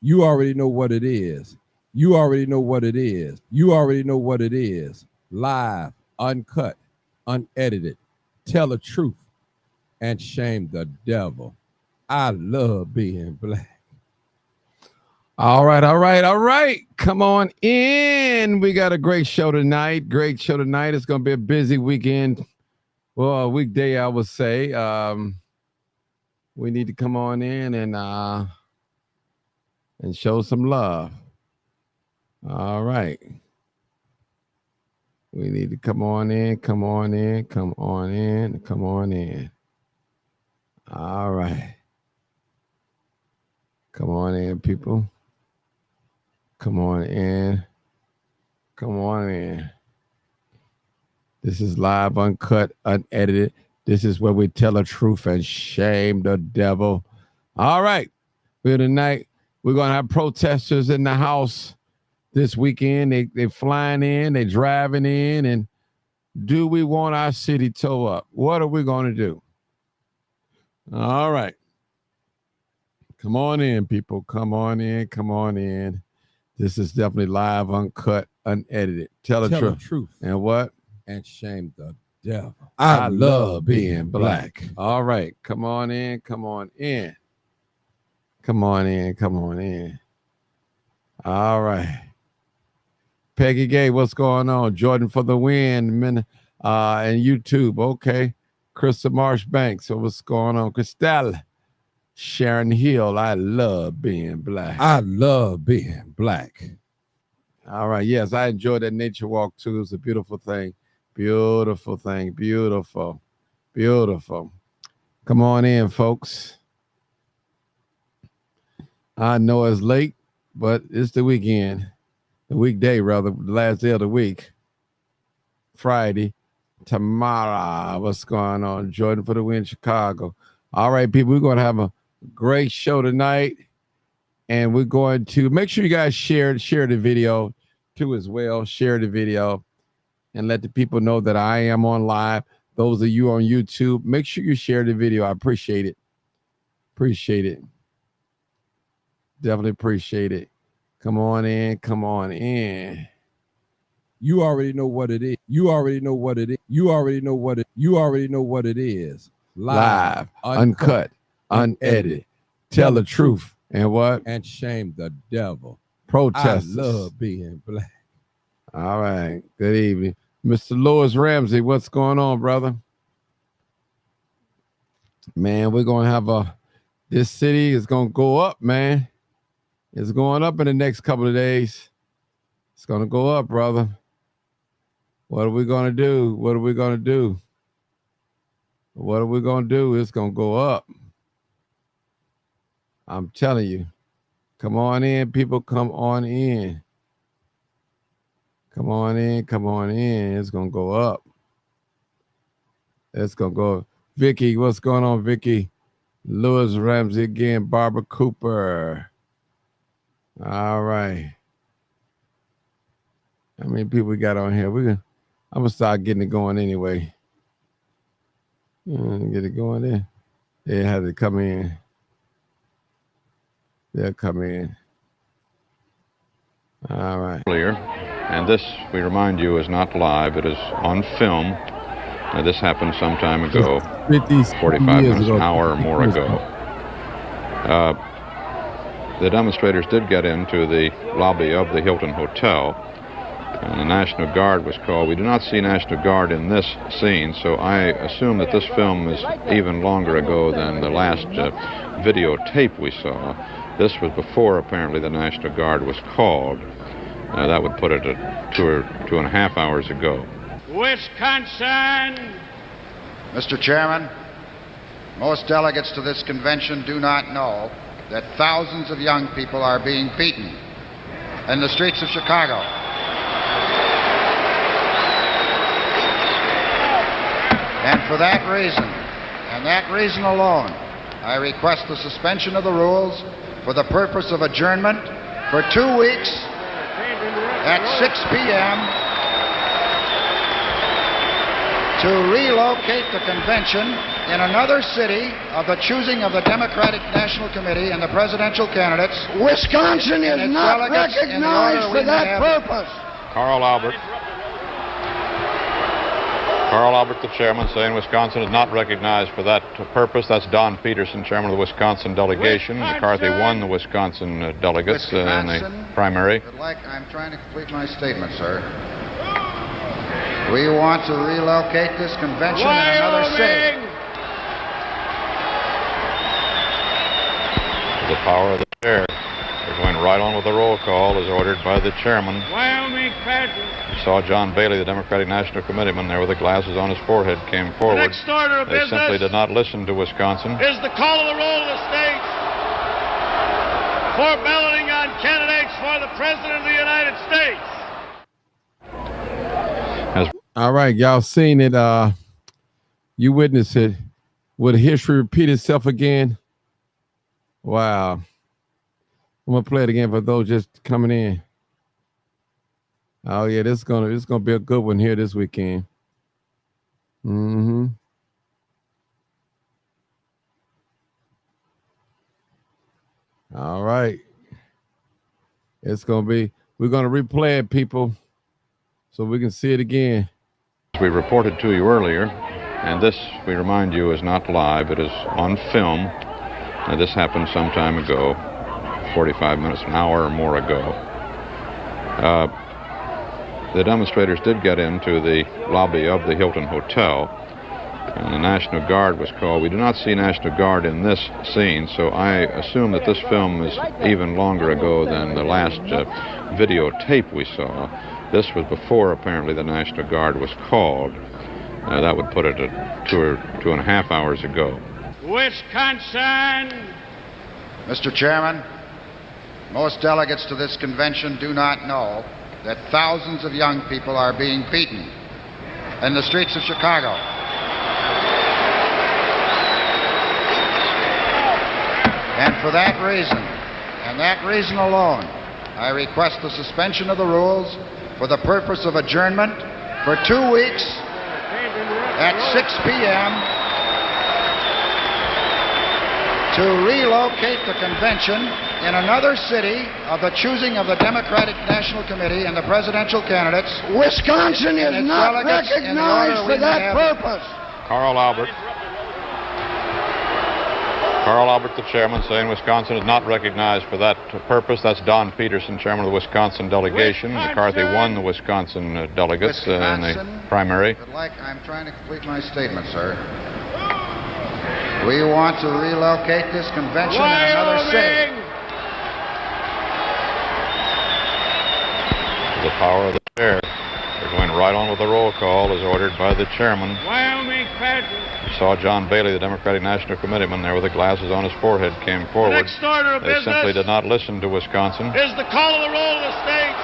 You already know what it is. You already know what it is. You already know what it is. Live, uncut, unedited. Tell the truth and shame the devil. I love being black. All right, all right, all right. Come on in. We got a great show tonight. Great show tonight. It's going to be a busy weekend. Well, a weekday, I would say. We need to come on in and show some love. All right. We need to come on in, come on in, come on in, come on in. All right. Come on in, people. Come on in. Come on in. This is live, uncut, unedited. This is where we tell the truth and shame the devil. All right. For tonight, we're going to have protesters in the house this weekend. They flying in, they driving in, and do we want our city towed up? What are we going to do? All right. Come on in, people. Come on in. Come on in. This is definitely live, uncut, unedited. Tell the truth. And what? And shame the devil. I love being black. All right. Come on in. Come on in. Come on in. Come on in. All right. Peggy Gay, what's going on? Jordan for the win. And YouTube. Okay. Krista Marshbanks. So what's going on? Christelle. Sharon Hill. I love being black. I love being black. All right. Yes, I enjoyed that nature walk too. It was a beautiful thing. Beautiful thing. Beautiful. Beautiful. Come on in, folks. I know it's late, but it's the weekend. The weekday, rather, the last day of the week. Friday. Tomorrow. What's going on? Jordan for the win, Chicago. All right, people, we're going to have a great show tonight. And we're going to make sure you guys share the video too as well. Share the video and let the people know that I am on live. Those of you on YouTube, make sure you share the video. I appreciate it. Appreciate it. Definitely appreciate it. Come on in. Come on in. You already know what it is. You already know what it is. You already know what it. You already know what it is. Live, uncut, unedited. Tell the truth. And what? And shame the devil. Protesters. I love being black. All right. Good evening. Mr. Louis Ramsey, what's going on, brother? Man, we're going to have this city is going to go up, man. It's going up in the next couple of days. It's going to go up, brother. What are we going to do? What are we going to do? What are we going to do? It's going to go up. I'm telling you. Come on in, people. Come on in. Come on in. Come on in. It's going to go up. It's going to go up. Vicky, what's going on, Vicky? Louis Ramsey again. Barbara Cooper. All right. How many people we got on here? I'm going to start getting it going anyway. Get it going there. They had to come in. They'll come in. All right. Earlier, and this, we remind you, is not live. It is on film. This happened some time ago, 45 minutes, an hour or more ago. The demonstrators did get into the lobby of the Hilton Hotel, and the National Guard was called. We do not see National Guard in this scene, so I assume that this film is even longer ago than the last videotape we saw. This was before, apparently, the National Guard was called. That would put it at 2.5 hours ago. Wisconsin! Mr. Chairman, most delegates to this convention do not know that thousands of young people are being beaten in the streets of Chicago. And for that reason, and that reason alone, I request the suspension of the rules for the purpose of adjournment for 2 weeks at 6 p.m. to relocate the convention in another city of the choosing of the Democratic National Committee and the presidential candidates. Wisconsin is not recognized for that purpose. Carl Albert. Carl Albert, the chairman, saying Wisconsin is not recognized for that purpose. That's Don Peterson, chairman of the Wisconsin delegation. McCarthy won the Wisconsin delegates in the primary. I'm trying to complete my statement, sir. We want to relocate this convention in another city. The power of the chair. We're going right on with the roll call as ordered by the chairman. Wyoming Patriot. You saw John Bailey, the Democratic National Committeeman, there with the glasses on his forehead, came forward. Next order of They business simply did not listen to Wisconsin. is the call of the roll of the states for balloting on candidates for the President of the United States. All right, y'all seen it. You witnessed it. Would history repeat itself again? Wow. I'm gonna play it again for those just coming in. Oh yeah, this is gonna be a good one here this weekend. All right. We're gonna replay it, people, so we can see it again. We reported to you earlier, and this, we remind you, is not live. It is on film. Now, this happened some time ago, 45 minutes, an hour or more ago. The demonstrators did get into the lobby of the Hilton Hotel, and the National Guard was called. We do not see National Guard in this scene, so I assume that this film is even longer ago than the last videotape we saw. This was before, apparently, the National Guard was called. That would put it at 2.5 hours ago. Wisconsin. Mr. Chairman, most delegates to this convention do not know that thousands of young people are being beaten in the streets of Chicago. And for that reason, and that reason alone, I request the suspension of the rules for the purpose of adjournment for 2 weeks at 6 p.m. to relocate the convention in another city of the choosing of the Democratic National Committee and the presidential candidates. Wisconsin is not recognized for that purpose. Carl Albert. Carl Albert, the chairman, saying Wisconsin is not recognized for that purpose. That's Don Peterson, chairman of the Wisconsin delegation. McCarthy won the Wisconsin delegates in the primary. I'm trying to complete my statement, sir. We want to relocate this convention in another city. The power of the chair. We're going right on with the roll call as ordered by the chairman. Wyoming Patriot. You saw John Bailey, the Democratic National Committeeman, there with the glasses on his forehead, came forward. Next order of They business simply did not listen to Wisconsin. is the call of the roll of the states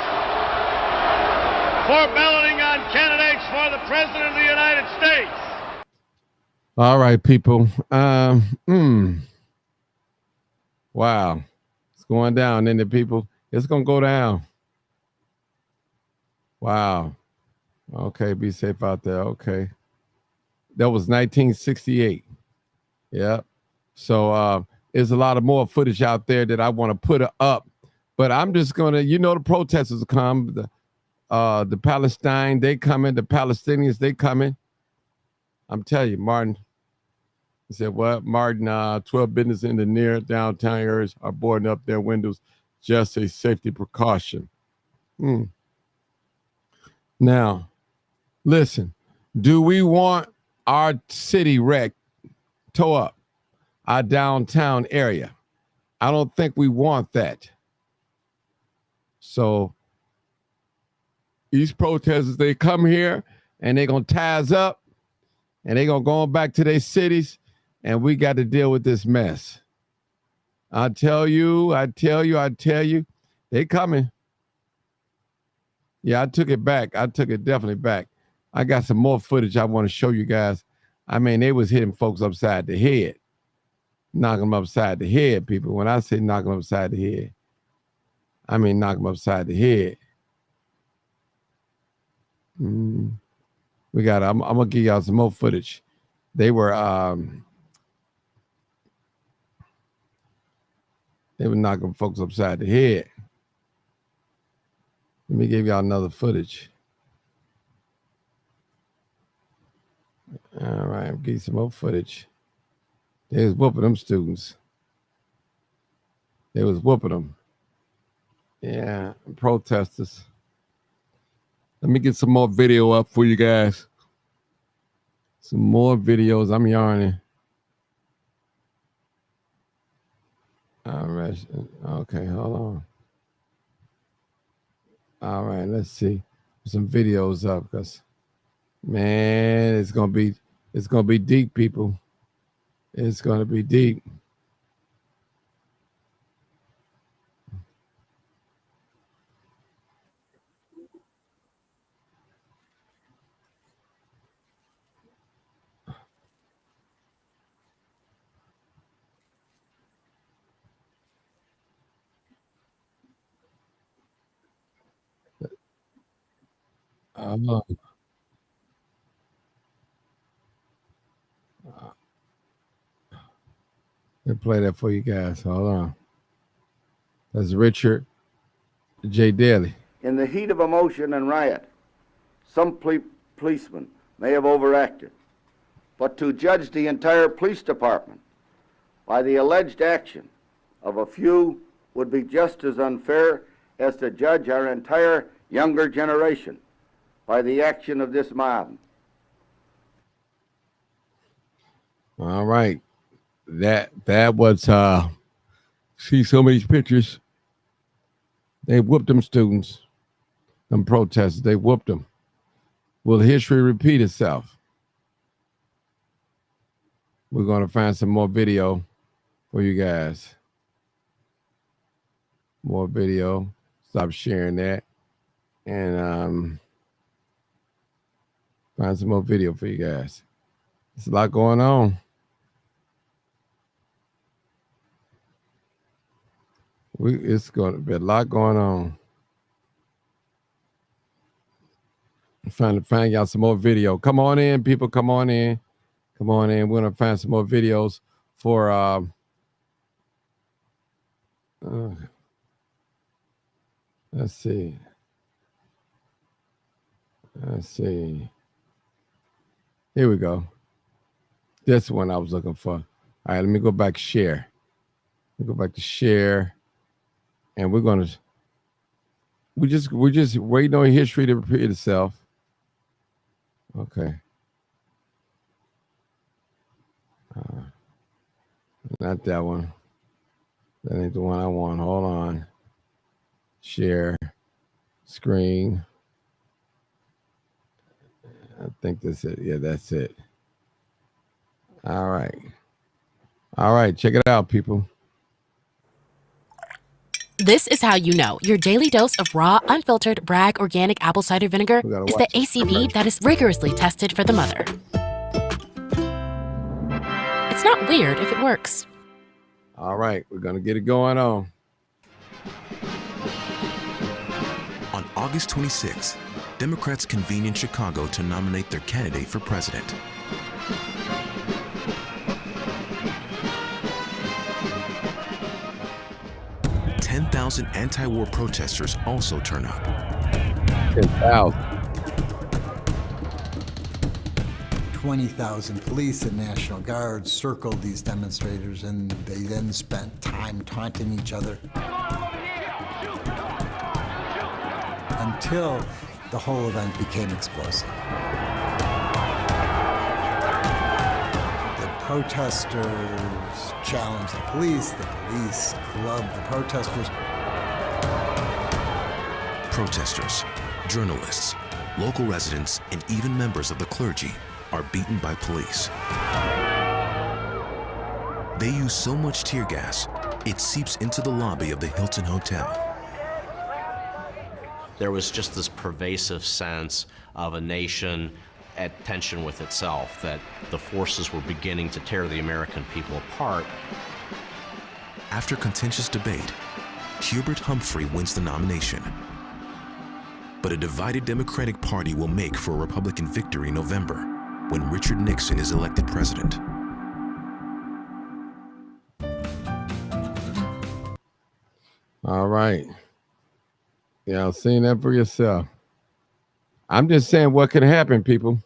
for balloting on candidates for the President of the United States. All right, people. Wow. It's going down, isn't it, people? It's going to go down. Wow. Okay, be safe out there. Okay. That was 1968. Yeah. So there's a lot of more footage out there that I want to put up. But I'm just going to, the protesters will come. The Palestine, they coming. The Palestinians, they coming. I'm telling you, Martin. He said, what? Martin, 12 businesses in the near downtown areas are boarding up their windows, just a safety precaution. Now, listen, do we want our city wrecked, tore up, our downtown area? I don't think we want that. So these protesters, they come here and they're going to tie us up and they're going to go back to their cities, and we got to deal with this mess. I tell you, they coming. Yeah, I took it back. I took it definitely back. I got some more footage I want to show you guys. I mean, they was hitting folks upside the head. Knocking them upside the head, people. When I say knocking them upside the head, I mean knock them upside the head. I'm going to give y'all some more footage. they were knocking folks upside the head. Let me give y'all another footage. All right, I'll give you some more footage. They was whooping them students. They was whooping them. Yeah, protesters. Let me get some more video up for you guys. Some more videos. I'm yarning. All right. Okay, hold on. All right, let's see. Some videos up, because man, it's gonna be deep, people. It's gonna be deep. Let me play that for you guys. Hold on. That's Richard J. Daly. In the heat of emotion and riot, some policemen may have overacted, but to judge the entire police department by the alleged action of a few would be just as unfair as to judge our entire younger generation by the action of this mob. All right. That was see some of these pictures. They whooped them students, them protesters. They whooped them. Will history repeat itself? We're gonna find some more video for you guys. More video. Stop sharing that, and find some more video for you guys. There's a lot going on. It's going to be a lot going on. I'm find y'all some more video. Come on in, people. Come on in. Come on in. We're going to find some more videos for let's see. Let's see. Here we go. This one I was looking for. All right, let me go back share. Let me go back to share. And we're just waiting on history to repeat itself. Okay. Not that one. That ain't the one I want. Hold on. Share. Screen. I think that's it. Yeah, that's it. All right. All right. Check it out, people. This is how you know your daily dose of raw, unfiltered Bragg organic apple cider vinegar is the ACV that is rigorously tested for the mother. It's not weird if it works. All right, we're going to get it going on. On August 26th, Democrats convene in Chicago to nominate their candidate for president. $10,000 anti-war protesters also turn up. 10,000. 20,000 police and National Guards circled these demonstrators, and they then spent time taunting each other until the whole event became explosive. The protesters challenged the police clubbed the protesters. Protesters, journalists, local residents, and even members of the clergy are beaten by police. They use so much tear gas, it seeps into the lobby of the Hilton Hotel. There was just this pervasive sense of a nation at tension with itself, that the forces were beginning to tear the American people apart. After contentious debate, Hubert Humphrey wins the nomination. But a divided Democratic Party will make for a Republican victory in November. when Richard Nixon is elected president. All right. Yeah, seen that for yourself. I'm just saying what can happen, people.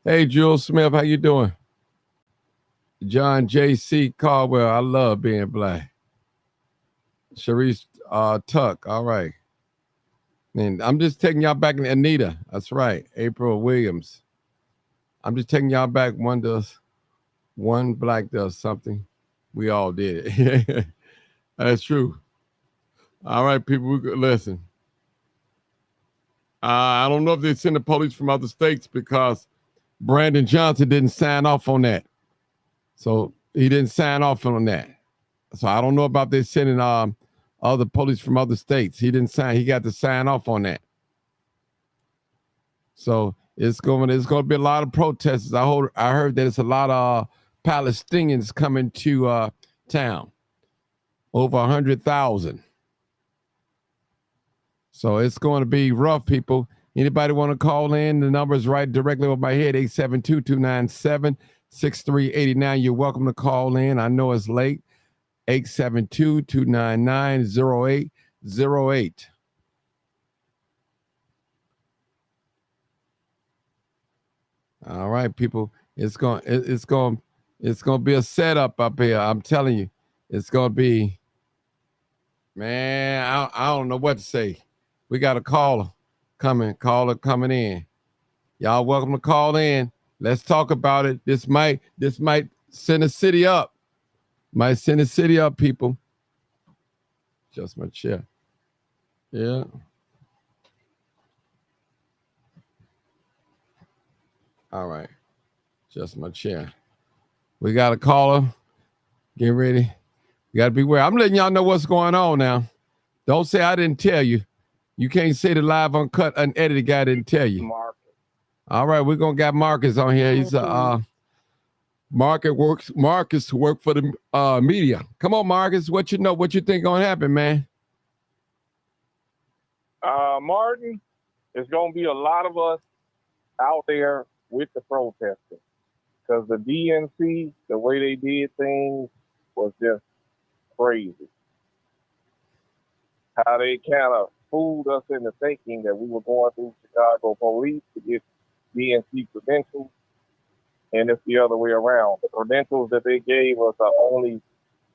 Hey, Jules Smith, how you doing? John J.C. Caldwell, I love being black. Sharice Tuck, all right. And I'm just taking y'all back. Anita, that's right. April Williams. I'm just taking y'all back. One black does something. We all did it. That's true. All right, people, listen. I don't know if they send the police from other states because Brandon Johnson didn't sign off on that. So he didn't sign off on that. So I don't know about they sending other police from other states. He didn't sign. He got to sign off on that. So it's going to be a lot of protesters. I heard that it's a lot of Palestinians coming to town. Over 100,000. So it's going to be rough, people. Anybody want to call in? The number is right directly over my head, 872-297-6389. You're welcome to call in. I know it's late. 872-299-0808. All right, people. It's going to be a setup up here. I'm telling you. It's going to be, man, I don't know what to say. We got a caller coming in. Y'all welcome to call in. Let's talk about it. This might send a city up. Might send a city up, people. Just my chair. Yeah. All right. Just my chair. We got a caller. Get ready. You got to beware. I'm letting y'all know what's going on now. Don't say I didn't tell you. You can't say the live, uncut, unedited guy didn't tell you. Marcus. All right, we're going to got Marcus on here. He's Marcus work for the media. Come on, Marcus. What you think going to happen, man? Martin, there's going to be a lot of us out there with the protesters because the DNC, the way they did things was just crazy. How they kind of fooled us into thinking that we were going through Chicago police to get DNC credentials, and it's the other way around. The credentials that they gave us are only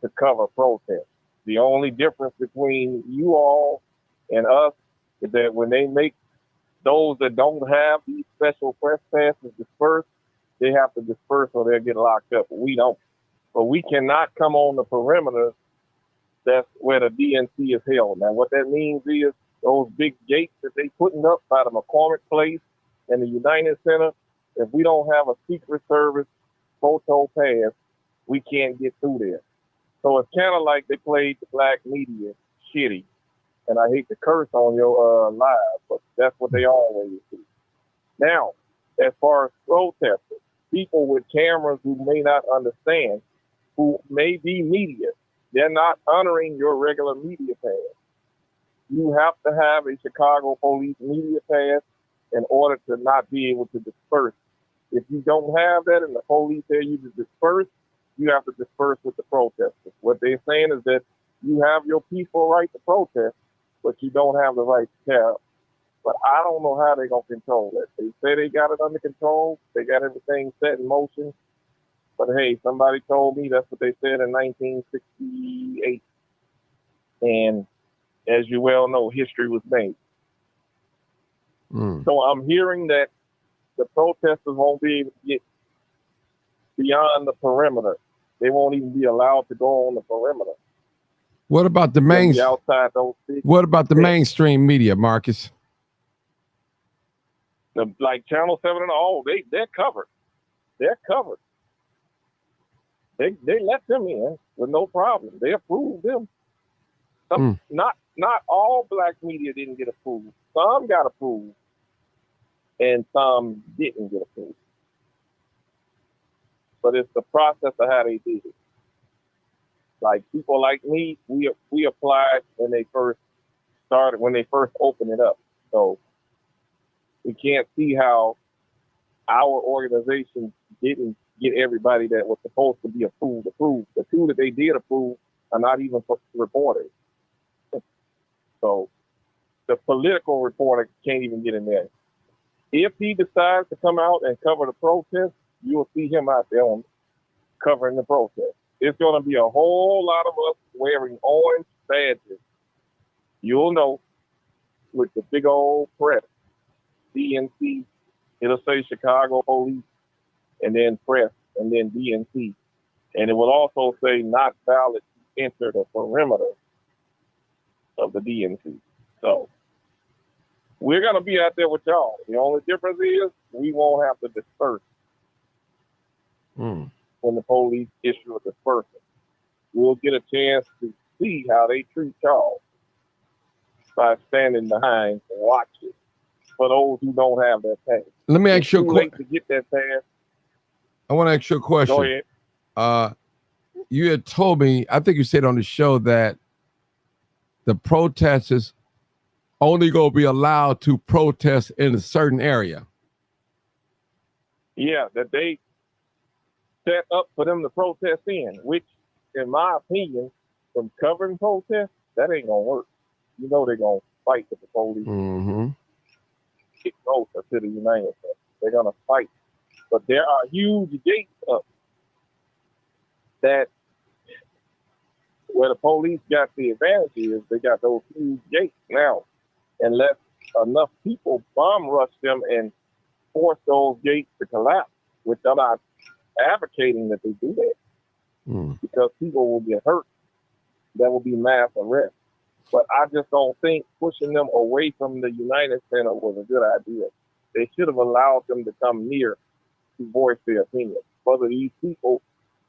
to cover protests. The only difference between you all and us is that when they make those that don't have these special press passes disperse, they have to disperse or they'll get locked up. But we don't. But we cannot come on the perimeter. That's where the DNC is held. Now, what that means is those big gates that they putting up by the McCormick Place and the United Center, if we don't have a Secret Service photo pass, we can't get through there. So it's kind of like they played the black media shitty. And I hate to curse on your live, but that's what they always do. Now, as far as protesters, people with cameras who may not understand, who may be media, they're not honoring your regular media pass. You have to have a Chicago police media pass in order to not be able to disperse. If you don't have that and the police tell you to disperse, you have to disperse with the protesters. What they're saying is that you have your peaceful right to protest, but you don't have the right to care. But I don't know how they're going to control that. They say they got it under control. They got everything set in motion. But hey, somebody told me that's what they said in 1968. And as you well know, history was made. So I'm hearing that the protesters won't be able to get beyond the perimeter. They won't even be allowed to go on the perimeter. What about the mainstream media, Marcus? Like Channel 7 and all, they're covered. They're covered. They let them in with no problem. They approved them. Not all black media didn't get approved. Some got approved, and some didn't get approved. But it's the process of how they did it. Like people like me, we applied when they first opened it up. So we can't see how our organization didn't get everybody that was supposed to be approved. The two that they did approve are not even reported. So the political reporter can't even get in there. If he decides to come out and cover the protest, you'll see him out there covering the protest. It's going to be a whole lot of us wearing orange badges. You'll know, with the big old press, DNC, it'll say Chicago Police, and then press, and then DNC. And it will also say not valid to enter the perimeter of the DNC. So we're going to be out there with y'all. The only difference is we won't have to disperse when the police issue a dispersal. We'll get a chance to see how they treat y'all by standing behind and watching. For those who don't have that pass, let me ask you a question. To get that pass. I want to ask you a question. Go ahead. You had told me, I think you said on the show, that the protesters only going to be allowed to protest in a certain area. Yeah, that they set up for them to protest in, which, in my opinion, from covering protests, that ain't going to work. You know they're going to fight with the police. Mm-hmm. Get closer to the United States. They're going to fight. But there are huge gates up that where the police got the advantage is they got those huge gates now. Unless enough people bomb rush them and force those gates to collapse, which I'm not advocating that they do that, because people will get hurt. That will be mass arrest. But I just don't think pushing them away from the United Center was a good idea. They should have allowed them to come near to voice their opinion, whether these people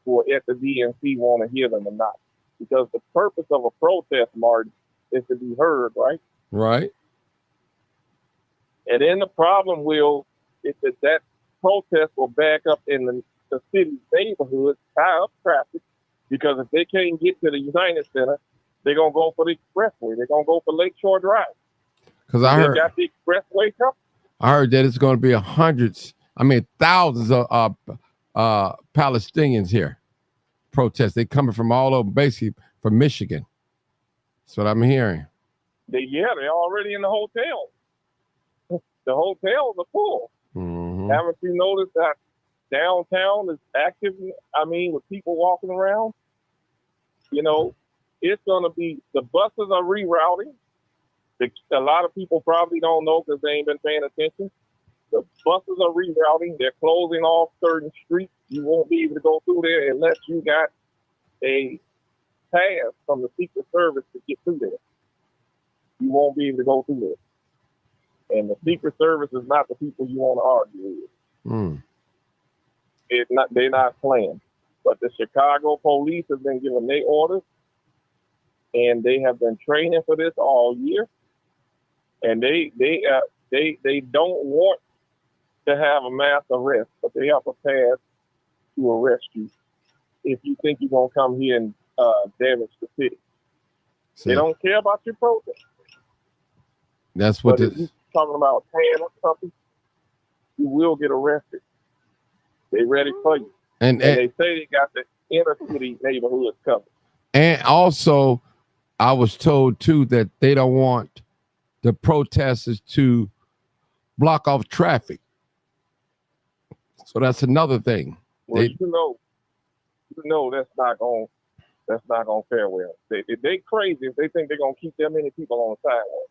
who are at the DNC want to hear them or not. Because the purpose of a protest, Martin, is to be heard, right? Right. And then the problem is that protest will back up in the city's neighborhoods, tie up traffic, because if they can't get to the United Center, they're going to go for the expressway. They're going to go for Lakeshore Drive. Because I heard, got the expressway coming. I heard that it's going to be thousands of Palestinians here protest. They're coming from all over, basically from Michigan. That's what I'm hearing. They're already in the hotel. The hotels are full. Mm-hmm. Haven't you noticed that downtown is active? I mean, with people walking around, it's going to be, the buses are rerouting. A lot of people probably don't know because they ain't been paying attention. The buses are rerouting. They're closing off certain streets. You won't be able to go through there unless you got a pass from the Secret Service to get through there. You won't be able to go through there. And the Secret Service is not the people you want to argue with. They're not playing. But the Chicago police have been given their orders, and they have been training for this all year. And they don't want to have a mass arrest, but they have a pass to arrest you if you think you're gonna come here and damage the city. They don't care about your protest. That's what if you're talking about paying or something, you will get arrested. They ready for you. And they say they got the inner city neighborhoods covered. And also, I was told too that they don't want the protesters to block off traffic. So that's another thing. Well, you know that's not gonna fare well. They crazy if they think they're gonna keep that many people on the sidewalk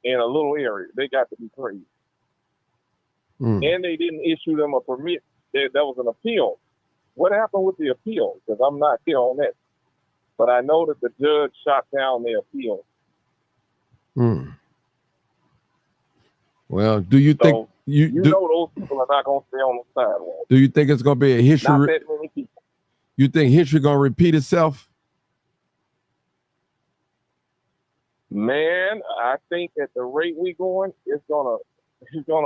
in a little area. They got to be crazy. And they didn't issue them a permit. That was an appeal. What happened with the appeal? Because I'm not clear on that. But I know that the judge shot down their appeal. Well, do you think you know those people are not going to stay on the sidewalk? Do you think it's going to be a history? Not that many people. You think history going to repeat itself? Man, I think at the rate we going, it's gonna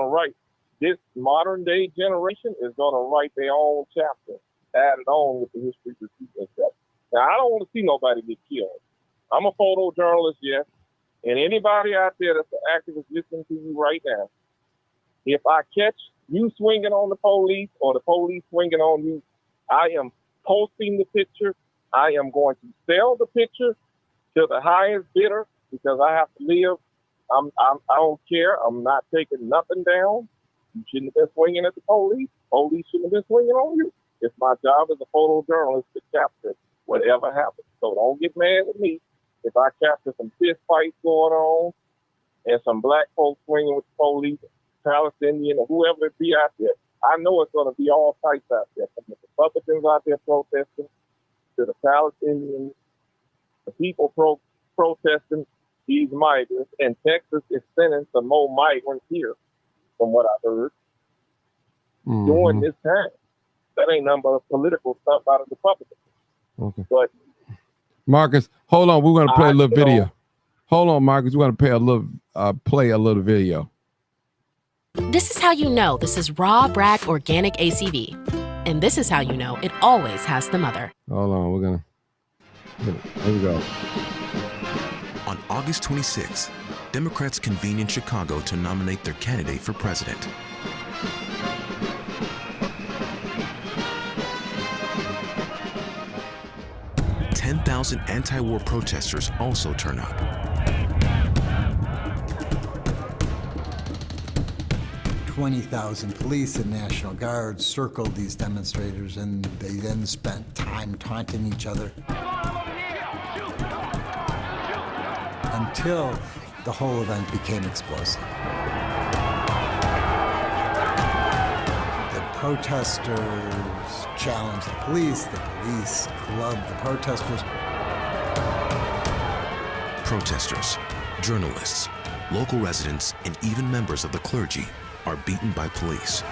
write. This modern day generation is gonna write their own chapter, added on with the history repeating itself. Now, I don't want to see nobody get killed. I'm a photojournalist, yes, and anybody out there that's an activist listening to you right now, If I catch you swinging on the police or the police swinging on you, I am posting the picture. I am going to sell the picture to the highest bidder because I have to live. I don't care. I'm not taking nothing down. You shouldn't have been swinging at the police. Police shouldn't have been swinging on you. It's my job as a photojournalist to capture whatever happens. So don't get mad at me if I capture some fist fights going on and some black folks swinging with the police, Palestinian, or whoever it be out there. I know it's going to be all types out there, from the Republicans out there protesting to the Palestinians, the people protesting these migrants. And Texas is sending some more migrants here, from what I heard, during this time. That ain't nothing but a political stuff out of the Republicans. Okay. But Marcus, hold on. We're going to play a little video. Hold on, Marcus. We're going to play a little video. This is how you know this is raw, brag, organic ACV. And this is how you know it always has the mother. Hold on. We're going to... Here we go. On August 26th, Democrats convene in Chicago to nominate their candidate for president. "10,000 anti-war protesters also turn up. "20,000 police and National Guards circled these demonstrators, and they then spent time taunting each other until the whole event became explosive. The protesters challenged the police clubbed the protesters. Protesters, journalists, local residents, and even members of the clergy are beaten by police.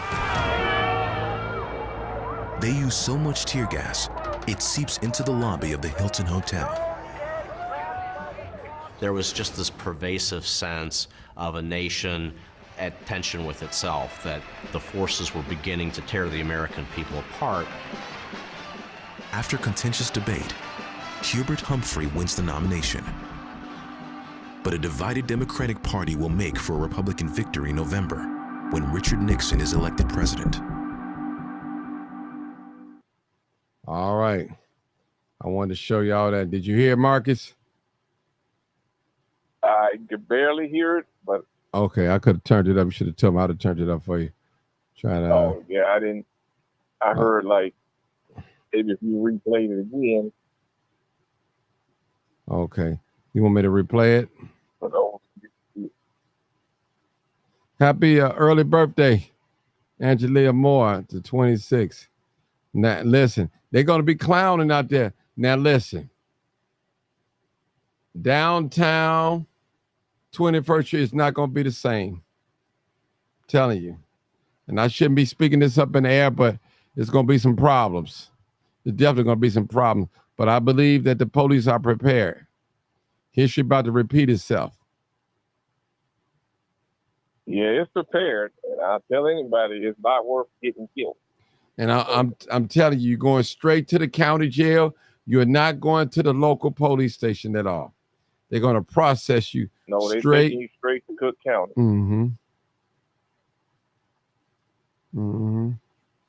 They use so much tear gas, it seeps into the lobby of the Hilton Hotel. There was just this pervasive sense of a nation at tension with itself, that the forces were beginning to tear the American people apart. After contentious debate, Hubert Humphrey wins the nomination. But a divided Democratic Party will make for a Republican victory in November, when Richard Nixon is elected president. All right. I wanted to show y'all that. Did you hear, Marcus? I could barely hear it, but... Okay, I could have turned it up. You should have told me how to turn it up for you. Try to... Oh, yeah, I didn't... I heard, like, maybe if you replayed it again. Okay. You want me to replay it? No. Happy early birthday, Angelia Moore, to 26. Now, listen, they're going to be clowning out there. Now, listen. Downtown 21st Street is not going to be the same. I'm telling you. And I shouldn't be speaking this up in the air, but there's going to be some problems. There's definitely going to be some problems. But I believe that the police are prepared. History about to repeat itself. Yeah, it's prepared. And I'll tell anybody, it's not worth getting killed. And I'm telling you, you're going straight to the county jail. You're not going to the local police station at all. They're going to process you they're straight. taking you straight to Cook County. Mm-hmm. Mm-hmm.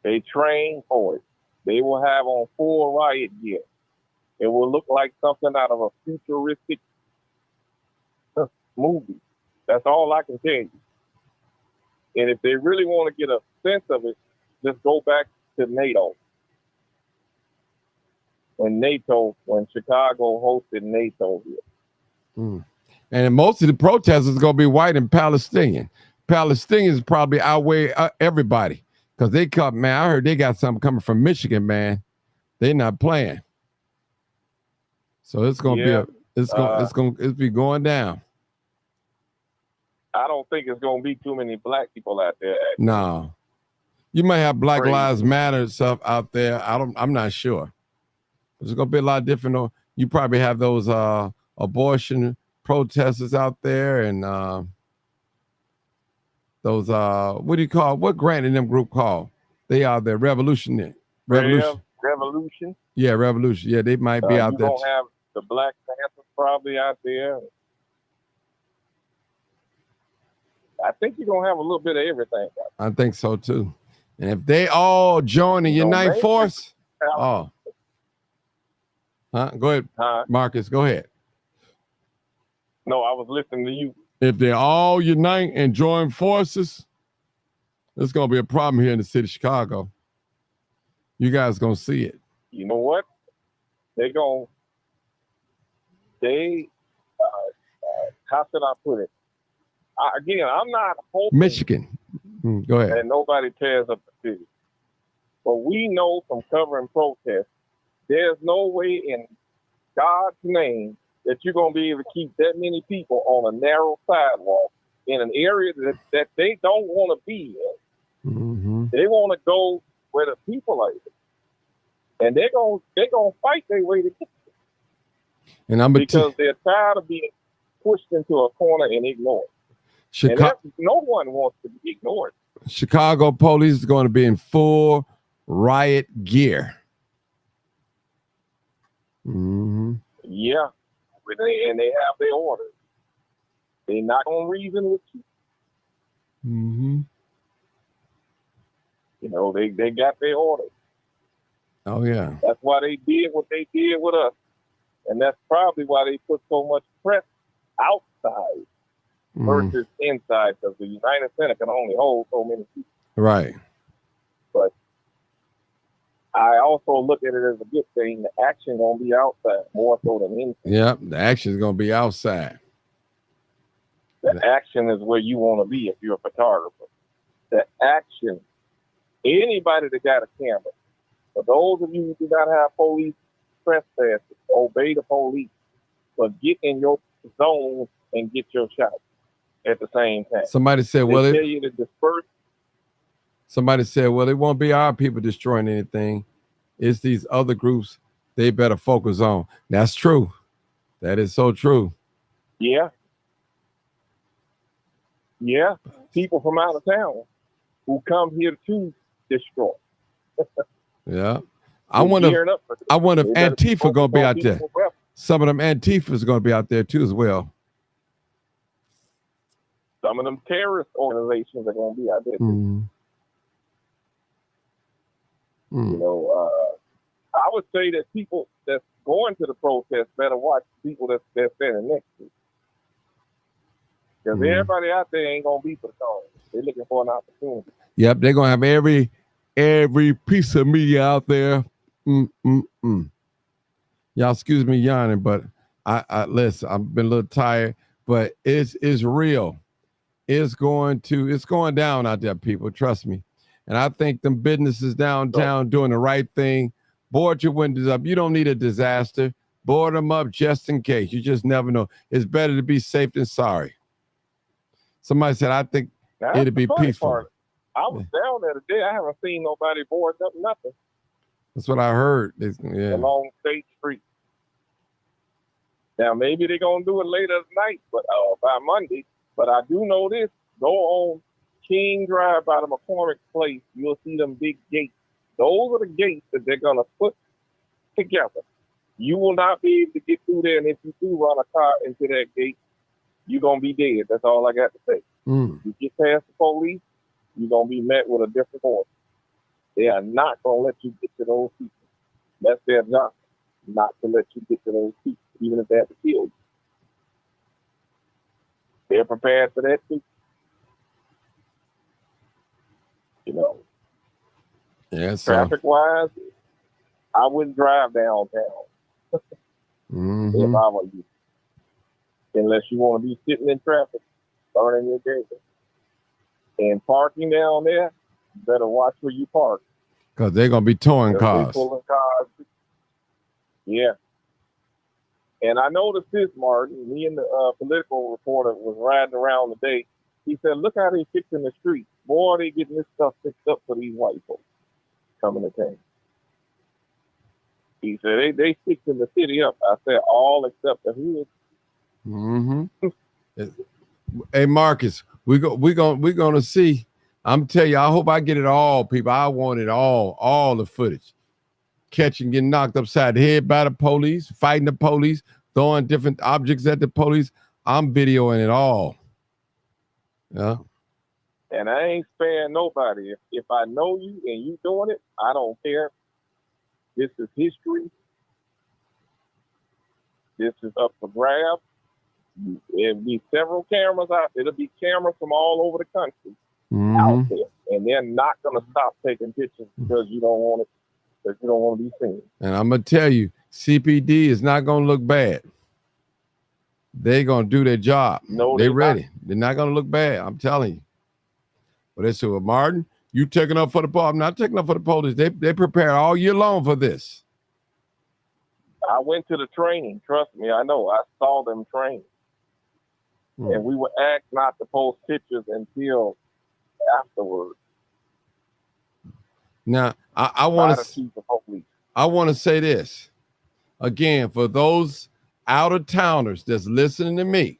They train for it. They will have on full riot gear. It will look like something out of a futuristic movie. That's all I can tell you. And if they really want to get a sense of it, just go back to NATO. When Chicago hosted NATO here. Mm. And most of the protesters are going to be white and Palestinian. Palestinians probably outweigh everybody because they come, man. I heard they got something coming from Michigan, man. They're not playing. So it's going to it's be going down. I don't think it's going to be too many black people out there. No. You might have Black Lives Matter stuff out there. I'm not sure. There's going to be a lot different. You probably have those abortion protesters out there and those what do you call, what Grant and them group called? They are the revolutionary. Revolution. Yeah, revolution. Yeah, they might be out there. You don't have the Black Panthers probably out there. I think you're gonna have a little bit of everything. I think so too. And if they all join the Unite Force, oh, go ahead, Marcus. Go ahead. No, I was listening to you. If they all unite and join forces, there's gonna be a problem here in the city of Chicago. You guys gonna see it. You know what? How should I put it? Again, I'm not hoping Michigan. Go ahead. that nobody tears up the city. But we know from covering protests, there's no way in God's name that you're going to be able to keep that many people on a narrow sidewalk in an area that they don't want to be in. Mm-hmm. They want to go where the people are. And they're going to fight their way to get there. And because they're tired of being pushed into a corner and ignored. No one wants to be ignored. Chicago police is going to be in full riot gear. Mm-hmm. Yeah. And they have their orders. They're not going to reason with you. Mm-hmm. You know, they got their orders. Oh, yeah. That's why they did what they did with us. And that's probably why they put so much press outside versus inside, because the United Center can only hold so many people. Right. But I also look at it as a good thing. The action going to be outside more so than inside. Yep, the action is going to be outside. The action is where you want to be if you're a photographer. The action, anybody that got a camera, for those of you who do not have police trespass, obey the police, but get in your zone and get your shot at the same time. Somebody said, they tell you to disperse. Somebody said, well, it won't be our people destroying anything. It's these other groups they better focus on. That's true. That is so true. Yeah. Yeah. People from out of town who come here to destroy. Yeah. I wonder if Antifa going to be out there. Some of them Antifas going to be out there too as well. Some of them terrorist organizations are going to be out there too. Mm. You know, I would say that people that's going to the protest better watch people that's standing next to you. Because everybody out there ain't going to be for the cause. They're looking for an opportunity. Yep, they're going to have every piece of media out there. Y'all excuse me yawning, but I listen, I've been a little tired, but it's real. It's going down out there, people. Trust me. And I think them businesses downtown doing the right thing. Board your windows up. You don't need a disaster. Board them up just in case. You just never know. It's better to be safe than sorry. Somebody said, I think it'd be peaceful. Part. I was down there today. I haven't seen nobody board up nothing. That's what I heard. Along State Street. Now, maybe they're going to do it later tonight, but by Monday. But I do know this. Go on King Drive by the McCormick Place. You'll see them big gates. Those are the gates that they're going to put together. You will not be able to get through there. And if you do run a car into that gate, you're going to be dead. That's all I got to say. You get past the police, you're going to be met with a different order. They are not going to let you get to those people. That's their job, not to let you get to those people, even if they have to kill you. They're prepared for that too. You know. Yeah. Traffic-wise, I wouldn't drive downtown if I were you. Unless you want to be sitting in traffic, burning your gas. And parking down there, you better watch where you park. Because they're going to be towing cars. Pulling cars. Yeah. And I noticed this, Martin. Me and the political reporter was riding around today. He said, look how they fixing the street. Boy, they getting this stuff fixed up for these white folks coming to town. He said, they fixing the city up. I said, all except the hood. Hey, Marcus, we're going to see. I'm telling you, I hope I get it all, people. I want it all the footage. Catching, getting knocked upside the head by the police, fighting the police, throwing different objects at the police. I'm videoing it all. Yeah. And I ain't sparing nobody. If I know you and you doing it, I don't care. This is history. This is up for grabs. There'll be several cameras out. It'll be cameras from all over the country out there, and they're not going to stop taking pictures because you don't want it. Because you don't want to be seen. And I'm gonna tell you, CPD is not gonna look bad. They're gonna do their job. No, they're ready. They're not gonna look bad. I'm telling you. But they said, well, Martin, you taking up for the police? I'm not taking up for the police. They prepare all year long for this. I went to the training. Trust me, I know. I saw them train. And we were asked not to post pictures until afterwards. Now, I want to say this again for those out of towners that's listening to me.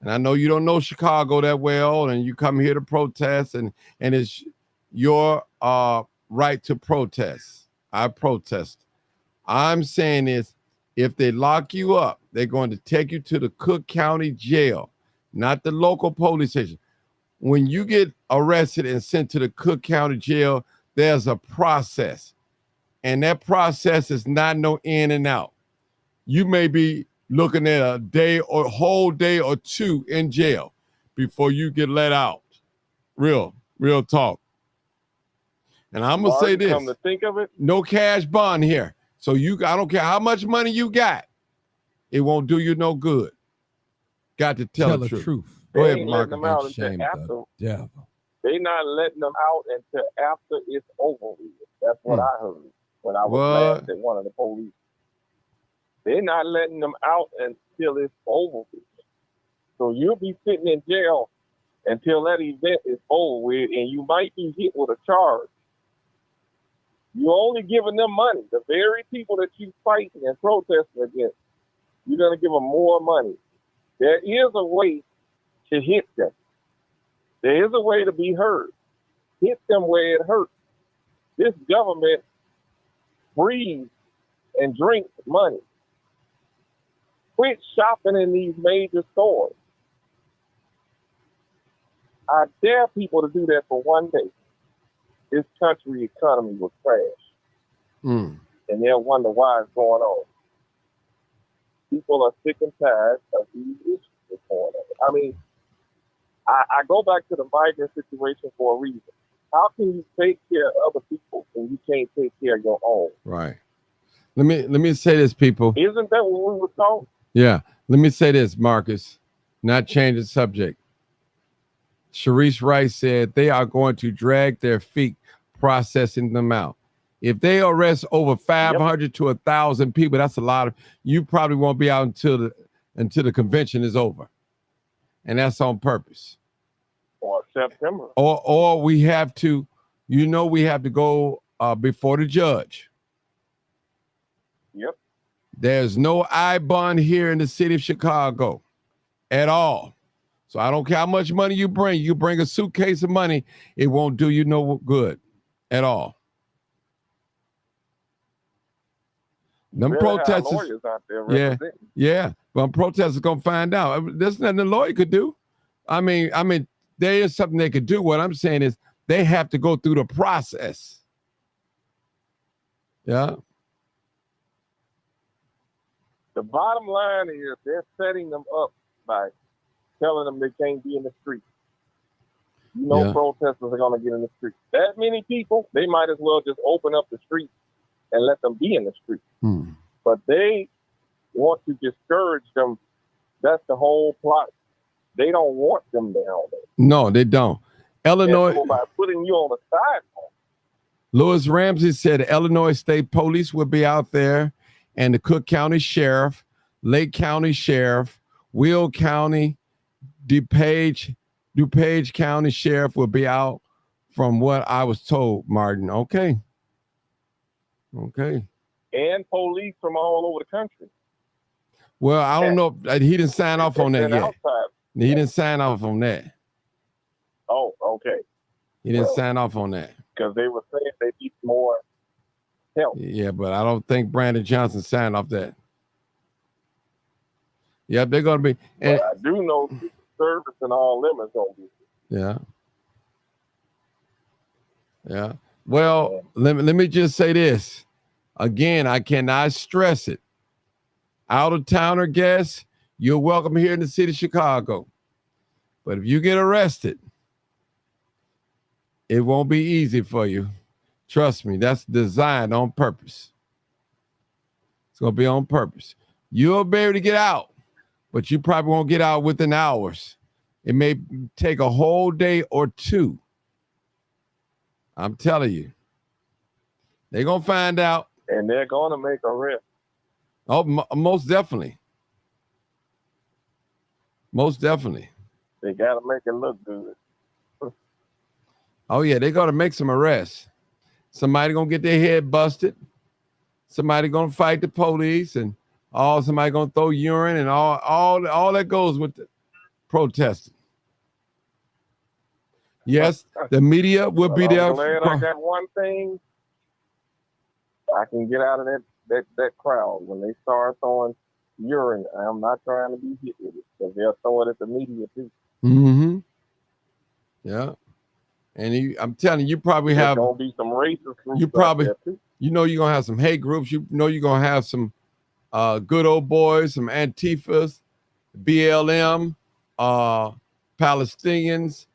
And I know you don't know Chicago that well, and you come here to protest, and it's your right to protest. I protest. I'm saying this: if they lock you up, they're going to take you to the Cook County Jail, not the local police station. When you get arrested and sent to the Cook County Jail, there's a process. And that process is not no in and out. You may be looking at a day or whole day or two in jail before you get let out. Real talk. And I'm going to say this. Come to think of it, no cash bond here. So I don't care how much money you got. It won't do you no good. Got to tell the truth. Go ahead, Mark. They're not letting them out until after it's over with. That's what I heard when I was last at one of the police. They're not letting them out until it's over with. So you'll be sitting in jail until that event is over with, and you might be hit with a charge. You're only giving them money. The very people that you fighting and protesting against, you're going to give them more money. There is a way to hit them. There is a way to be heard. Hit them where it hurts. This government breathes and drinks money. Quit shopping in these major stores. I dare people to do that for one day. This country economy will crash. And they'll wonder why it's going on. People are sick and tired of these issues that's going on. I mean, I go back to the migrant situation for a reason. How can you take care of other people when you can't take care of your own? Right. Let me say this, people. Isn't that what we were taught? Yeah. Let me say this, Marcus. Not change the subject. Sharice Rice said they are going to drag their feet processing them out. If they arrest over 500 to 1,000 people, that's a lot of. You probably won't be out until the convention is over, and that's on purpose. Or September. Or we have to, we have to go before the judge. Yep. There's no I bond here in the city of Chicago at all. So I don't care how much money you bring. You bring a suitcase of money, it won't do you no good at all. Them protesters, lawyers out there yeah. But protesters gonna find out. There's nothing a lawyer could do. I mean, there is something they could do. What I'm saying is they have to go through the process. Yeah. The bottom line is they're setting them up by telling them they can't be in the street. Protesters are going to get in the street. That many people, they might as well just open up the street and let them be in the street. But they want to discourage them. That's the whole plot. They don't want them down there. No, they don't. Illinois, so by putting you on the sidewalk. Louis Ramsey said Illinois State Police will be out there, and the Cook County Sheriff, Lake County Sheriff, Will County, DuPage County Sheriff will be out, from what I was told, Martin. Okay. And police from all over the country. Well, I don't know. He didn't sign off on that yet. He didn't sign off on that. Oh, okay. He didn't sign off on that. Because they were saying they need more help. Yeah, but I don't think Brandon Johnson signed off that. Yeah, they're going to be. But I do know service and all them is going to be. Yeah. Yeah. Well, let me just say this. Again, I cannot stress it. Out-of-towner guests, you're welcome here in the city of Chicago. But if you get arrested, it won't be easy for you. Trust me, that's designed on purpose. It's going to be on purpose. You'll be able to get out, but you probably won't get out within hours. It may take a whole day or two. I'm telling you. They're going to find out. And they're going to make arrests. Oh, most definitely. Most definitely. They got to make it look good. Oh, yeah, they're going to make some arrests. Somebody going to get their head busted. Somebody going to fight the police, and somebody going to throw urine, and all that goes with the protesting. Yes, the media will be there. I'm glad I got one thing. I can get out of that crowd when they start throwing urine. I'm not trying to be hit with it because they'll throw it at the media too. Mm-hmm. Yeah, and I'm telling you, probably There's have gonna be some racist groups. You probably, there too. you're gonna have some hate groups. You're gonna have some good old boys, some Antifas, BLM, Palestinians,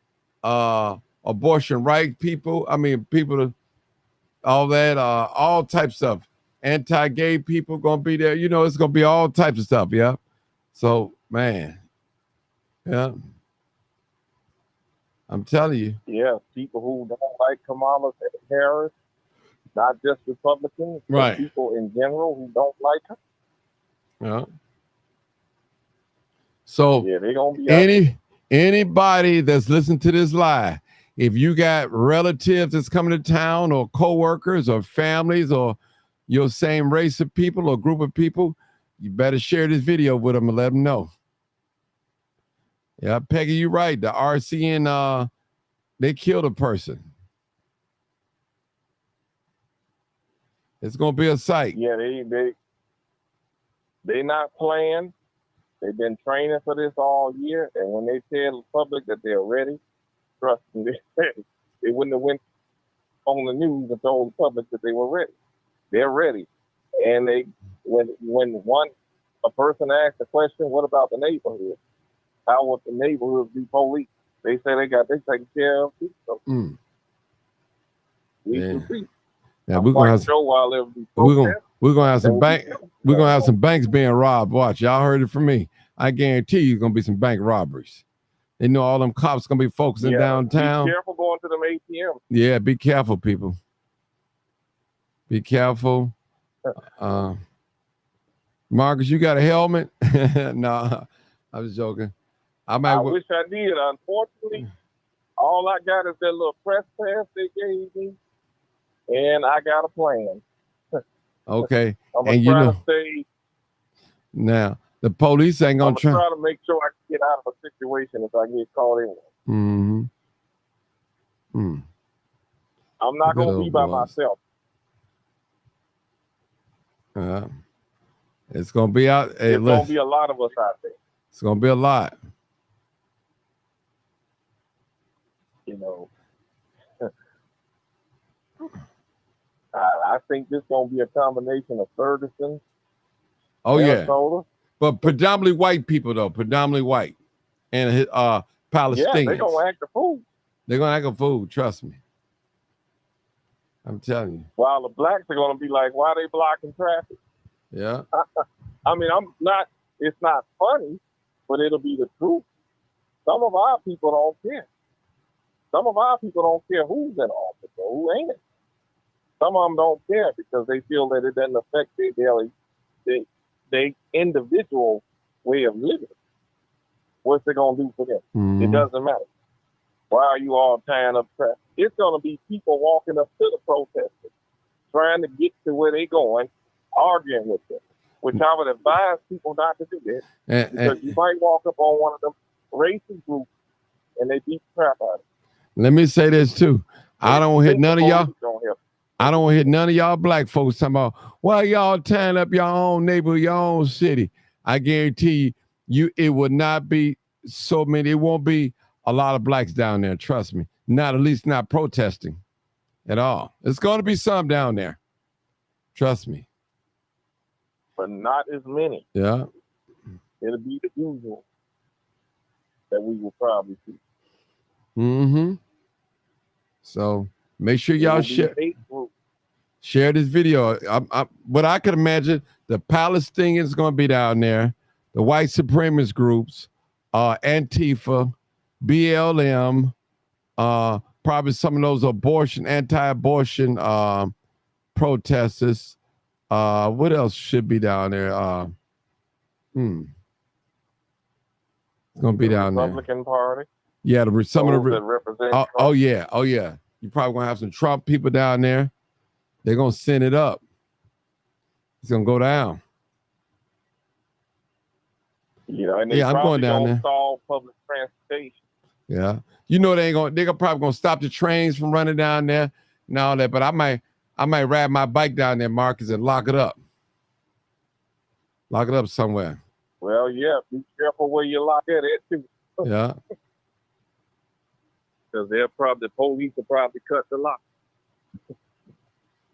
abortion right people. I mean, people, all that, all types of anti-gay people gonna be there. It's gonna be all types of stuff. Yeah. So, man, yeah, I'm telling you. Yeah, people who don't like Kamala Harris, not just Republicans, right? But people in general who don't like her. Yeah. So yeah, they gonna be anybody that's listening to this live, if you got relatives that's coming to town, or coworkers, or families, or your same race of people or group of people, you better share this video with them and let them know. Yeah, Peggy, you're right. The RCN, they killed a person. It's gonna be a sight. Yeah, they not playing. They've been training for this all year, and when they tell the public that they're ready, trust me, they're ready. They wouldn't have went on the news and told the public that they were ready. They're ready, and when a person asks the question, "What about the neighborhood? How would the neighborhood be police?" They say they taken care of. So we can see. Yeah, we're gonna have some banks being robbed. Watch, y'all heard it from me. I guarantee you, gonna be some bank robberies. They know all them cops gonna be focusing downtown. Be careful going to them ATMs. Yeah, be careful, people. Be careful. Marcus, you got a helmet? No, I was joking. I wish I did. Unfortunately, all I got is that little press pass they gave me, and I got a plan. Okay. I'm gonna try to stay. Now, the police ain't gonna try to make sure I can get out of a situation if I get caught in one. Mm-hmm. I'm not gonna be by myself. It's gonna be out. Hey, it's gonna be a lot of us out there. It's gonna be a lot. I think this is gonna be a combination of Ferguson. Oh Minnesota. Yeah, but predominantly white people though, predominantly white, and Palestinians. Yeah, they're gonna act a fool. They're gonna act a fool. Trust me. I'm telling you. While the blacks are gonna be like, "Why are they blocking traffic?" Yeah. I mean, it's not funny, but it'll be the truth. Some of our people don't care. Some of our people don't care who's in office or who ain't it. Some of them don't care because they feel that it doesn't affect their individual way of living. What's it gonna do for them? Mm-hmm. It doesn't matter. Why are you all tying up traffic? It's gonna be people walking up to the protesters, trying to get to where they're going, arguing with them. Which I would advise people not to do that. Because you might walk up on one of them racist groups and they beat the crap out of you. Let me say this too. I don't hit none of y'all. I don't hit none of y'all black folks talking about, why y'all tying up your own neighborhood, your own city. I guarantee you it would not be so many. It won't be a lot of blacks down there. Trust me. Not at least not protesting. at all. It's going to be some down there. Trust me. But not as many. Yeah. It'll be the usual that we will probably see. Mm-hmm. So make sure y'all share this video. What I could imagine, the Palestinians going to be down there, the white supremacist groups, Antifa, BLM, probably some of those anti-abortion protesters. What else should be down there? It's going to be down there. Republican Party. Yeah, some of the that represent oh yeah. You're probably gonna have some Trump people down there. They're gonna send it up. It's gonna go down. And they I'm going down there. Solve public transportation. Yeah, they're probably gonna stop the trains from running down there and all that. But I might ride my bike down there, Marcus, and lock it up. Lock it up somewhere. Well, yeah, be careful where you lock it at too. Yeah. Because the police will probably cut the lock.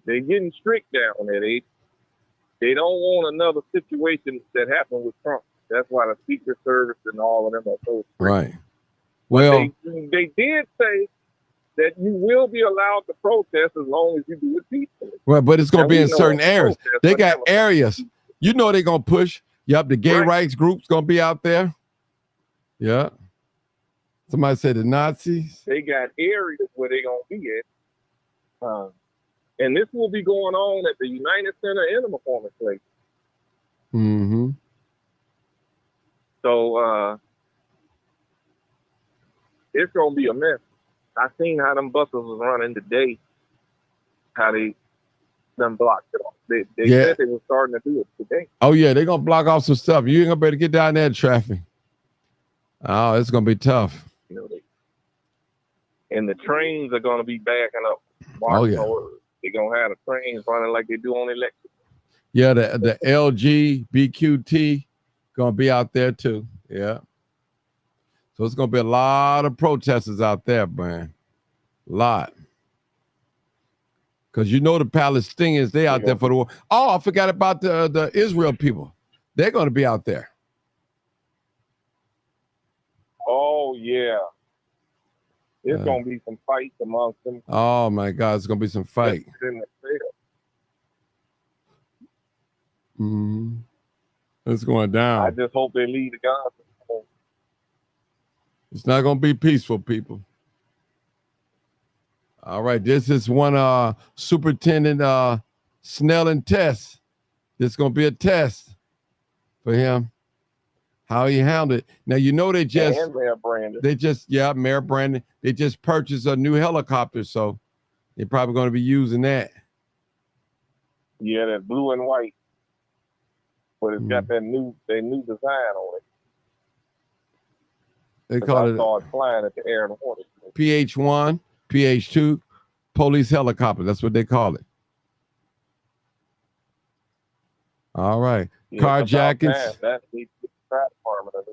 They're getting strict down there. They don't want another situation that happened with Trump. That's why the Secret Service and all of them are so strict. Right. Well, they did say that you will be allowed to protest as long as you do it peacefully. Well, but it's going to be in certain areas. They got areas. They're going to push. Yep, the gay rights group's going to be out there. Yeah. Somebody said the Nazis. They got areas where they're going to be at. And this will be going on at the United Center and the McCormick Place. Mm-hmm. So it's going to be a mess. I seen how them buses was running today, how they done blocked it off. They said they were starting to do it today. Oh, yeah, they're going to block off some stuff. You ain't going to be able to get down there in traffic. Oh, it's going to be tough. And the trains are going to be backing up. They're going to have the trains running like they do on electric. Yeah, the LG, BQT going to be out there too. Yeah. So it's going to be a lot of protesters out there, man. A lot. Because the Palestinians, they out there for the war. Oh, I forgot about the Israel people. They're going to be out there. Oh, yeah. It's going to be some fights amongst them. Oh, my God. It's going to be some fight. It's going down. I just hope they leave the guns. It's not going to be peaceful, people. All right. This is one Superintendent Snelling test. This is going to be a test for him. How he handled it. Now, Mayor Brandon. Mayor Brandon. They just purchased a new helicopter, so they're probably going to be using that. Yeah, that blue and white. But it's got that new design on it. They call it flying at the Air and Water. PH1, PH2, police helicopter. That's what they call it. All right. Carjackings. That's the fire department.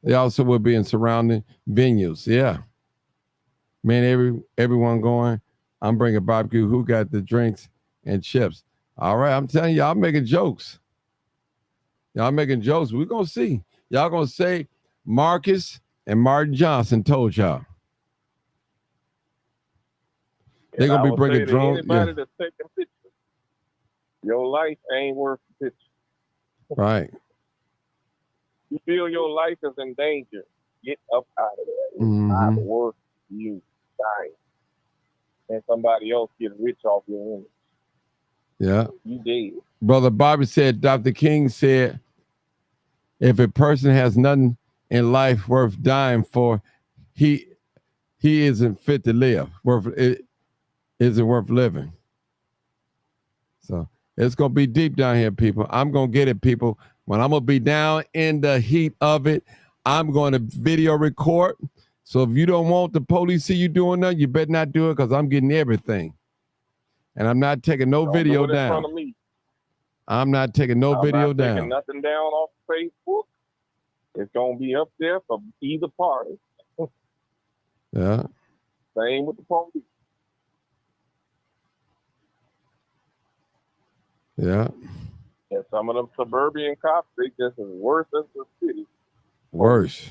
They also will be in surrounding venues. Yeah. Man, everyone going. I'm bringing barbecue. Who got the drinks and chips? All right. I'm telling y'all making jokes. Y'all making jokes. We're going to see. Y'all going to say Marcus and Martin Johnson told y'all. They're going to be bringing drones. Anybody that's taking pictures, your life ain't worth the picture. Right. You feel your life is in danger, get up out of there. It's not worth you dying. And somebody else get rich off your image. Yeah. You did. Brother Bobby said, Dr. King said, if a person has nothing in life worth dying for, he isn't fit to live. Isn't worth living. So it's going to be deep down here, people. I'm going to get it, people. When I'm going to be down in the heat of it, I'm going to video record. So if you don't want the police see you doing that, you better not do it because I'm getting everything. And I'm not taking no video down. In front of me. I'm not taking no video down. I'm not taking nothing down off Facebook. It's going to be up there for either party. Yeah. Same with the police. Yeah. And some of them suburban cops, they just as worse as the city. Worse.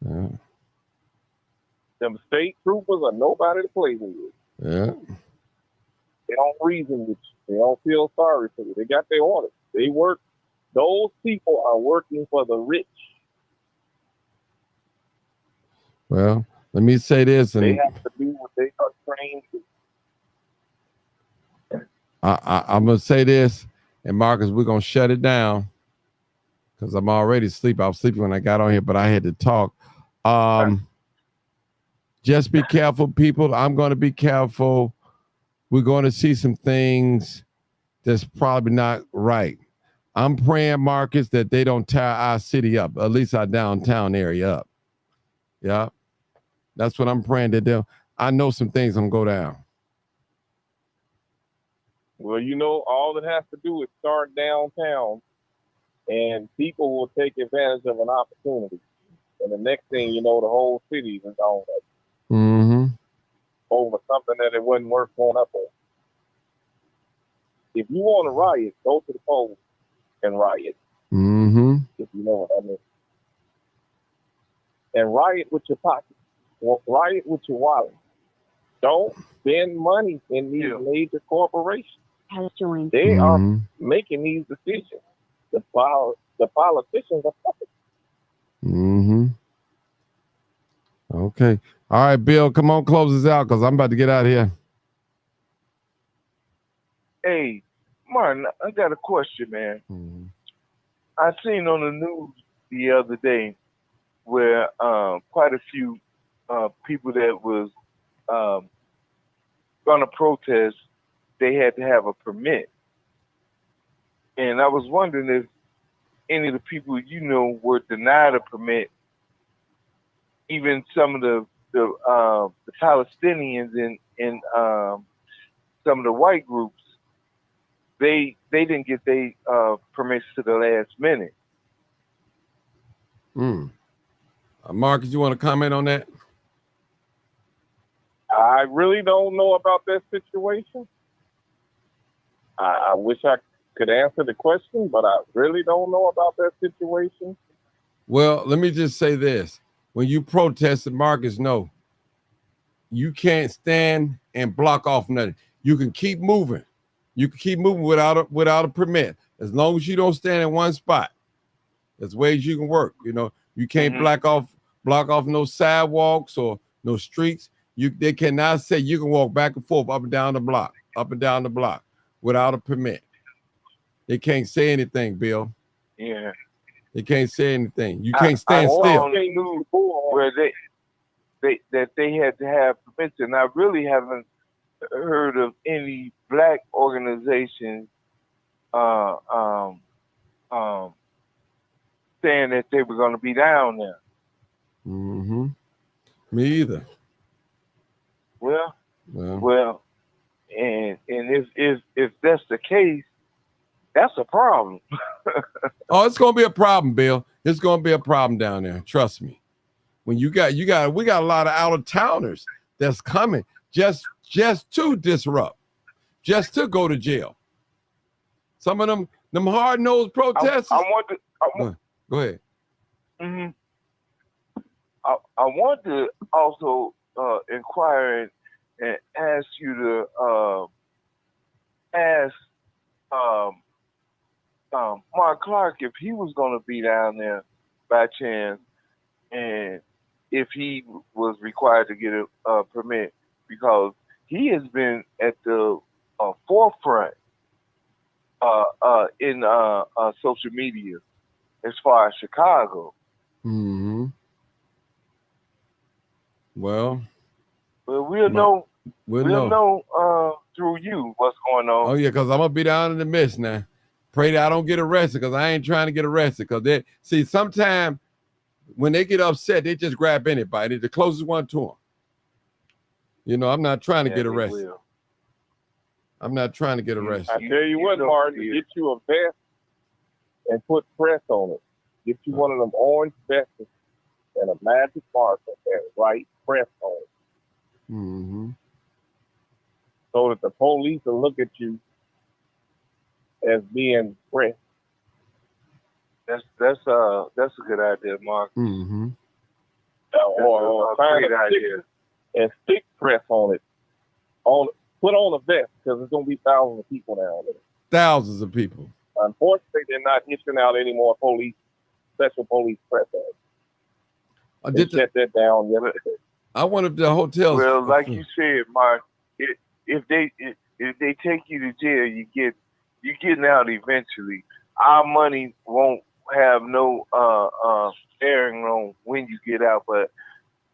Yeah. Them state troopers are nobody to play with. Yeah. They don't reason with you. They don't feel sorry for you. They got their orders. They work. Those people are working for the rich. Well, let me say this, and they have to do what they are trained to. I'm gonna say this, and Marcus, we're gonna shut it down because I'm already asleep. I was sleeping when I got on here, but I had to talk. Just be careful, people. I'm gonna be careful. We're going to see some things that's probably not right. I'm praying, Marcus, that they don't tear our city up, at least our downtown area up. Yeah. That's what I'm praying that they'll. I know some things gonna go down. Well, all that has to do is start downtown, and people will take advantage of an opportunity. And the next thing you know, the whole city is on over something that it wasn't worth going up on. If you want to riot, go to the polls and riot. If you know what I mean. And riot with your pocket. Riot with your wallet. Don't spend money in these major corporations. They are making these decisions. The politicians are puppets. Okay. All right, Bill, come on, close this out because I'm about to get out of here. Hey, Martin, I got a question, man. I seen on the news the other day where quite a few people that was going to protest, they had to have a permit. And I was wondering if any of the people were denied a permit. Even some of the Palestinians and some of the white groups, they didn't get their permits to the last minute. Marcus, you want to comment on that? I really don't know about that situation. I wish I could answer the question, but I really don't know about that situation. Well, let me just say this. When you protest, Marcus, no, you can't stand and block off nothing. You can keep moving. You can keep moving without a permit. As long as you don't stand in one spot. There's ways you can work. You can't block off no sidewalks or no streets. They cannot say you can walk back and forth up and down the block without a permit. They can't say anything, Bill. Yeah. They can't say anything. You can't stand still. Where they had to have permits, and I really haven't heard of any black organizations saying that they were going to be down there. Me either. Well, and if that's the case, that's a problem. Oh, it's gonna be a problem, Bill. It's gonna be a problem down there. Trust me. When we got a lot of out of towners that's coming just to disrupt, just to go to jail. Some of them hard nosed protesters. Go ahead. I want to also inquire and ask you to ask Mark Clark if he was going to be down there by chance, and if he was required to get a permit, because he has been at the forefront in social media as far as Chicago. Well, we'll know through you what's going on. Oh yeah, because I'm gonna be down in the midst now. Pray that I don't get arrested, because I ain't trying to get arrested. Because sometimes when they get upset, they just grab anybody, the closest one to them. I'm not trying to get arrested. I'm not trying to get arrested. I tell you what, Martin, get you a vest and put press on it. Get you one of them orange vests and a magic marker and write press on it. So that the police will look at you as being press. That's a good idea, Mark. Mm-hmm. Or find great a stick idea. and stick press on it. Put on a vest because there's going to be thousands of people down there. Thousands of people. Unfortunately, they're not issuing out any more special police press ads. They shut that down yesterday. I wonder if the hotels. Well, like you said, Mark, if they take you to jail, you're getting out eventually. Our money won't have no bearing on when you get out, but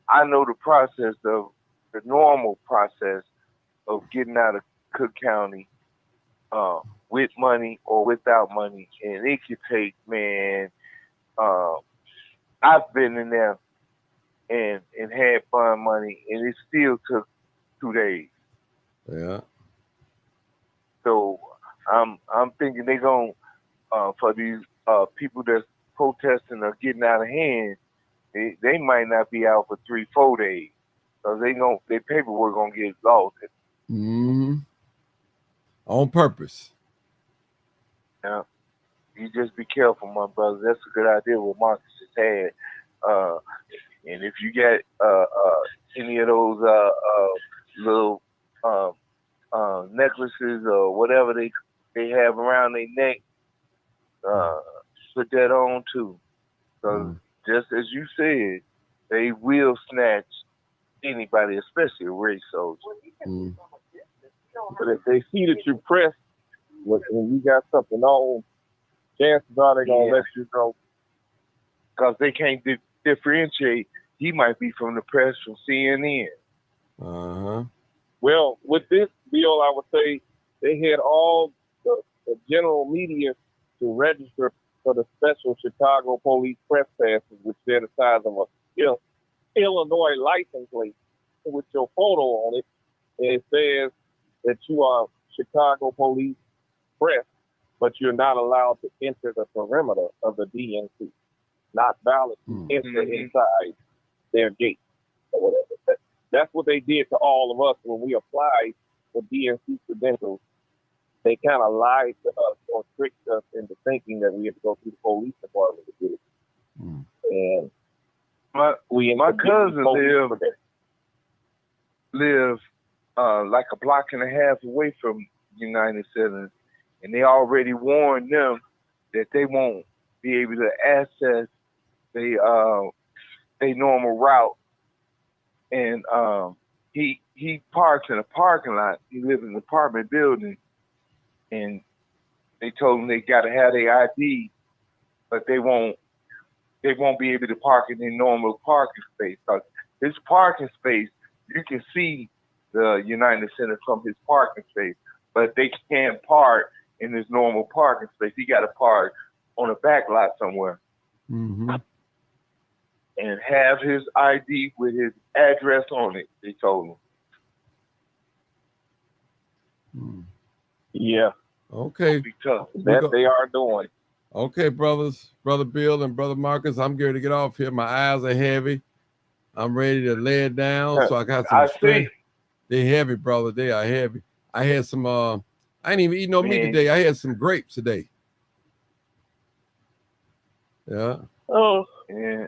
I know the normal process of getting out of Cook County with money or without money, and it could take, man. I've been in there and had fun money, and it still took 2 days. Yeah. So I'm thinking they're going for these people that's protesting or getting out of hand. They might not be out for 3-4 days, so their paperwork gonna get exhausted. Mm-hmm. On purpose. Yeah. You just be careful, my brother. That's a good idea what Marcus just had. And if you get any of those little necklaces or whatever they have around their neck, put that on too. So just as you said, they will snatch anybody, especially a race soldier. But if they see that you're pressed and you got something on, chances are they're going to let you go. Because they can't differentiate. He might be from the press, from CNN. Uh-huh. Well, with this bill, I would say they had all the general media to register for the special Chicago police press passes, which they're the size of a Illinois license plate with your photo on it. And it says that you are Chicago police press, but you're not allowed to enter the perimeter of the DNC. Not valid to enter inside their gate or whatever. That's what they did to all of us when we applied for DNC credentials. They kind of lied to us or tricked us into thinking that we had to go through the police department to get it. And my cousin live like a block and a half away from United Center, and they already warned them that they won't be able to access they normal route. And he parks in a parking lot. He lives in an apartment building, and they told him they got to have their ID, but they won't be able to park in their normal parking space. Because his parking space, you can see the United Center from his parking space, but they can't park in his normal parking space. He got to park on a back lot somewhere. Mm-hmm. And have his ID with his address on it, they told him. Yeah. Okay. That they are doing. Okay, brothers, Brother Bill and Brother Marcus, I'm going to get off here. My eyes are heavy. I'm ready to lay it down, so I got some strength. They're heavy, brother. They are heavy. I had some, I didn't even eat no meat today. I had some grapes today. Yeah. Oh. Yeah.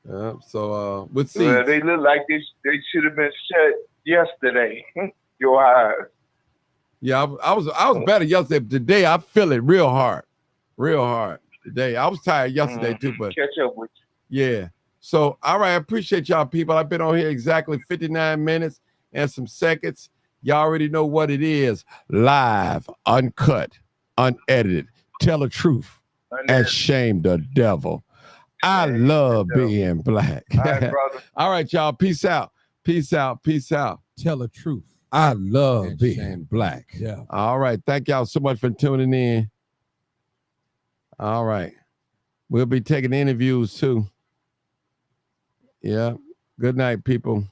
Yeah. So, with seeds. Well, they look like they should have been shut yesterday. Your eyes. Yeah, I was better yesterday. But today I feel it real hard today. I was tired yesterday too, but catch up with you. Yeah. So, all right, I appreciate y'all people. I've been on here exactly 59 minutes and some seconds. Y'all already know what it is. Live, uncut, unedited. Tell the truth and shame the devil. I love being black. All right, brother. All right, y'all. Peace out. Peace out. Peace out. Tell the truth. I love being black. Yeah. All right. Thank y'all so much for tuning in. All right. We'll be taking interviews too. Yeah. Good night, people.